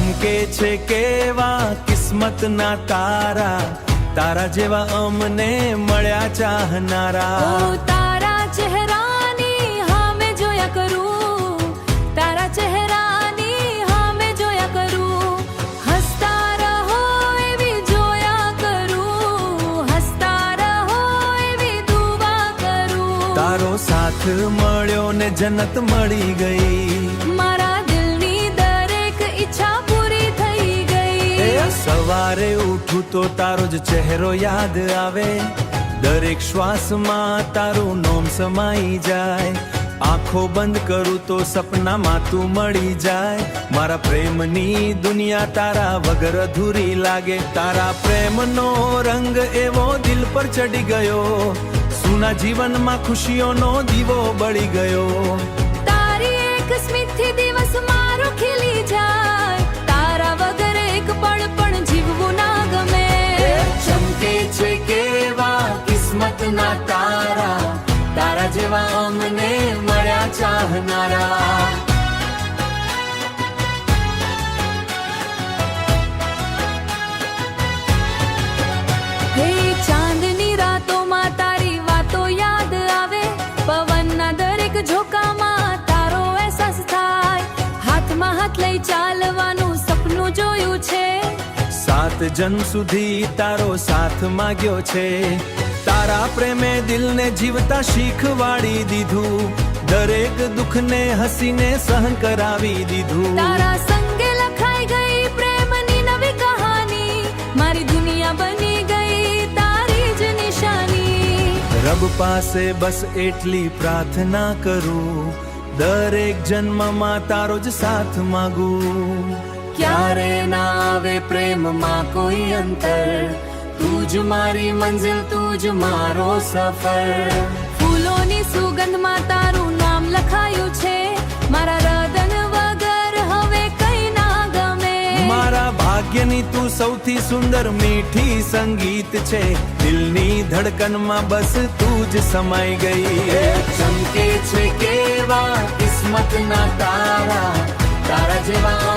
ચમકે છે કેવા કિસ્મતના તારા, તારા જેવા અમને મળ્યા ચાહનારા. ઓ તારા ચહેરાની હામે જોયા કરું, તારા ચહેરાની હામે જોયા કરું. હસતા રહો એવી જોયા કરું, હસતા રહો એવી દુઆ કરું. તારો સાથ મળ્યો ને જન્નત મળી ગઈ, મારા દિલની દરેક ઈચ્છા પૂરી થઈ ગઈ. સવારે ઉઠું તો તારો જ ચહેરો યાદ આવે, દરેક શ્વાસમાં તારું નોમ સમાઈ જાય. આંખો બંધ કરું તો સપનામાં તું મળી જાય. મારા પ્રેમની દુનિયા તારા વગર અધૂરી લાગે. તારા પ્રેમનો રંગ એવો દિલ પર ચડી ગયો, સુના જીવનમાં ખુશીઓનો દીવો બળી ગયો. તારી એક સ્મિતથી દિવસ મારો ખીલી જાય, તારા વગર એક પળ પણ જીવવું ના ગમે. ચમકે છે કેવા કિસ્મતના તારા, તારા જેવા અમને મળ્યા ચાહનારા. હે ચાંદની રાતોમાં તારી વાતો યાદ આવે, પવનના દરેક ઝોકામાં તારો અહેસાસ થાય. હાથમાં હાથ લઈ ચાલવાનું સપનું જોયું છે, 7 જન્મ સુધી તારો સાથ માગ્યો છે. તારા પ્રેમે દિલને જીવતા શીખવાડી દીધું, દરેક દુઃખને હસીને સહન કરાવી દીધું. તારા સંગે લખાઈ ગઈ પ્રેમની નવી કહાની, મારી દુનિયા બની ગઈ તારી જ નિશાની. રબ પાસે બસ એટલી પ્રાર્થના કરું, દરેક જન્મમાં તારો જ સાથ માગું. ક્યારે ના આવે પ્રેમમાં કોઈ અંતર, તું જ મારી મંઝિલ, તું જ મારો સફર. ફૂલોની સુગંધમાં તારું નામ લખાયું છે, મારા હૃદય વગર હવે કઈ ના ગમે. મારા ભાગ્યની તું સૌથી સુંદર મીઠી સંગીત છે, દિલની ધડકનમાં બસ તું જ સમાઈ ગઈ. ચમકે છે કેવા કિસ્મતના તારા, તારા જેવા